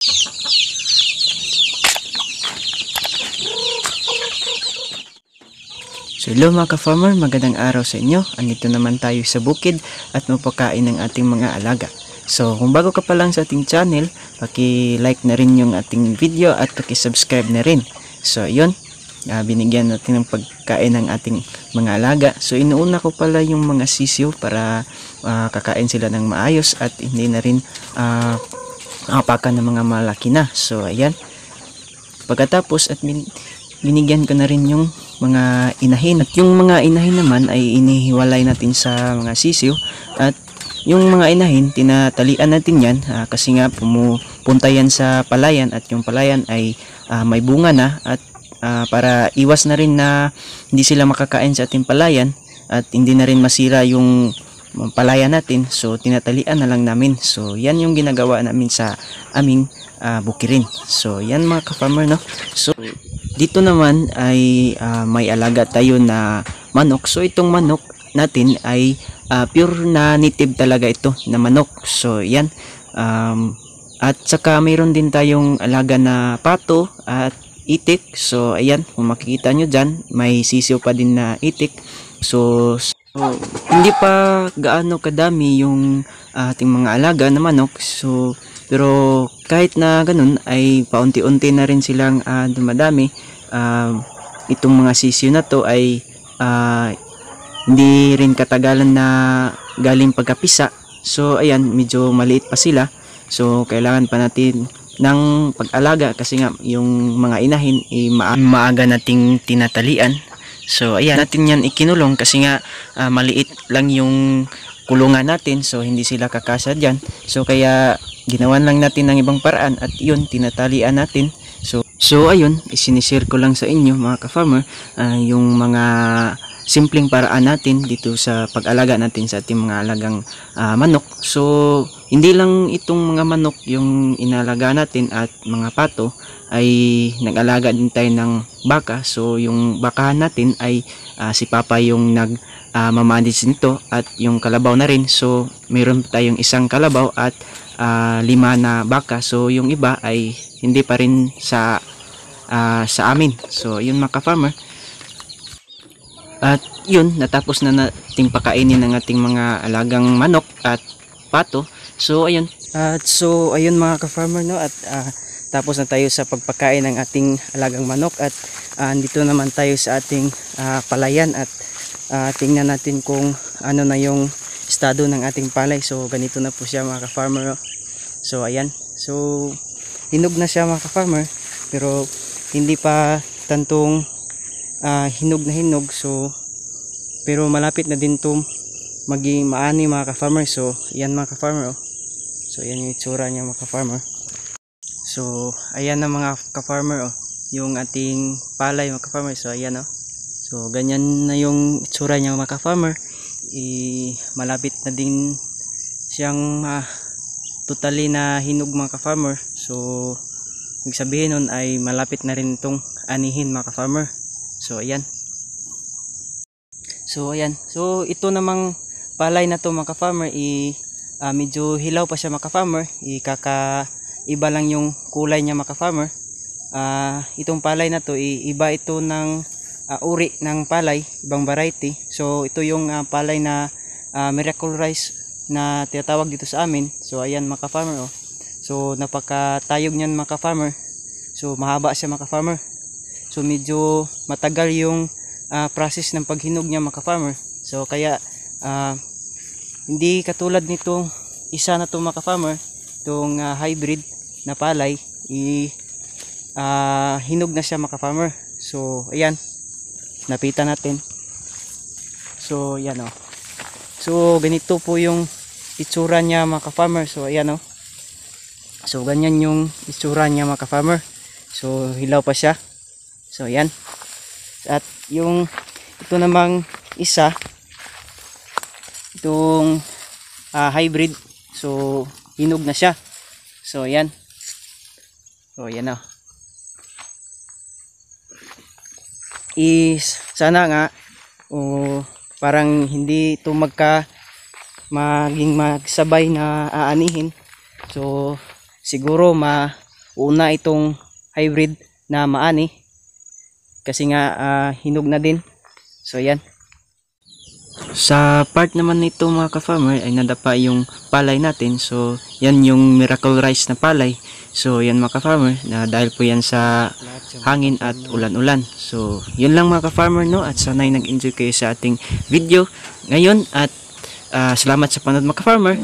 So hello mga ka-farmer, magandang araw sa inyo. Andito naman tayo sa bukid at mapakain ng ating mga alaga. So kung bago ka pa lang sa ating channel, paki-like na rin yung ating video at paki-subscribe na rin. So yun, binigyan natin ng pagkain ng ating mga alaga. So inuuna ko pala yung mga sisiw para kakain sila ng maayos at hindi na rin makapakan ng mga malaki na. So ayan, pagkatapos at binigyan ko na rin yung mga inahin, at yung mga inahin naman ay inihiwalay natin sa mga sisiw, at yung mga inahin tinatalian natin yan kasi nga pumupunta yan sa palayan, at yung palayan ay may bunga na, at para iwas na rin na hindi sila makakain sa ating palayan at hindi na rin masira yung palayan natin, so tinatalian na lang namin. So yan yung ginagawa namin sa aming bukirin. So yan mga ka-farmer, no. So dito naman ay may alaga tayo na manok. So itong manok natin ay pure na native talaga ito na manok. So yan, at saka mayroon din tayong alaga na pato at itik. So ayan, kung makikita nyo dyan, may sisiw pa din na itik. So hindi pa gaano kadami yung ating mga alaga na manok. So pero kahit na ganun ay paunti-unti na rin silang dumadami. Itong mga sisiw na to ay hindi rin katagalan na galing pagkapisa. So ayan, medyo maliit pa sila. So kailangan pa natin ng pag-alaga kasi nga yung mga inahin maaga nating tinatalian. So ayan, natin yan ikinulong kasi nga maliit lang yung kulungan natin, so hindi sila kakasya dyan. So kaya ginawan lang natin ng ibang paraan, at yun, tinatalian natin. So ayun, isinishare ko lang sa inyo mga ka-farmer yung mga simpleng paraan natin dito sa pag-alaga natin sa ating mga alagang manok. So hindi lang itong mga manok yung inalaga natin at mga pato, ay nag-alaga din tayo ng baka. So yung bakahan natin ay si Papa yung nag-mamanage nito, at yung kalabaw na rin. So mayroon tayong isang kalabaw at 5 na baka. So yung iba ay hindi pa rin sa amin. So yun mga ka-farmer, at yun, natapos na nating pakainin ng ating mga alagang manok at pato. So ayun, so ayun mga ka-farmer, no, at tapos na tayo sa pagpakain ng ating alagang manok, at dito naman tayo sa ating palayan, at tingnan natin kung ano na yung estado ng ating palay. So ganito na po siya mga ka-farmer, no? So ayan, so hinog na siya mga ka-farmer, pero hindi pa tantong hinog na hinog. So pero malapit na din to maging maani mga ka-farmer. So ayan mga ka-farmer, oh. So ayan yung itsura niya mga ka-farmer. So ayan na mga ka-farmer, oh, yung ating palay mga ka-farmer. So ayan, oh. So ganyan na yung itsura niya mga ka-farmer. Malapit na din siyang totally na hinog mga ka-farmer. So ibig sabihin nun ay malapit na rin itong anihin mga ka-farmer. So ayan. So ayan. So ito namang palay na to mga ka-farmer, medyo hilaw pa siya mga ka-farmer. Iba lang yung kulay niya mga ka-farmer. Itong palay na to, iba ito ng uri ng palay, ibang variety. So ito yung palay na Miracle Rice na tinatawag dito sa amin. So ayan mga ka-farmer, oh. So napakatayog niyan mga ka-farmer. So mahaba siya mga ka-farmer. So medyo matagal yung process ng paghinog niya mga ka-farmer. So kaya hindi katulad nitong isa na to mga ka-farmer, itong hybrid na palay, hinog na siya mga ka-farmer. So ayan, napitan natin. So yan, oh. So ganito po yung itsura niya mga ka-farmer. So ayan, oh. So ganyan yung itsura niya mga ka-farmer. So hilaw pa siya. So ayan. At yung ito namang isa, itong hybrid, so hinog na siya. So ayan. So ayan, oh. Sana nga parang hindi ito maging magsabay na aanihin. So siguro una itong hybrid na maani kasi nga hinog na din. So ayan. Sa part naman nito mga ka-farmer ay nadapa yung palay natin. So yan yung miracle rice na palay. So yan mga ka-farmer, na dahil po yan sa hangin at ulan-ulan. So yun lang mga ka-farmer, no, at sana'y nag-enjoy kayo sa ating video ngayon at salamat sa panood mga ka-farmer.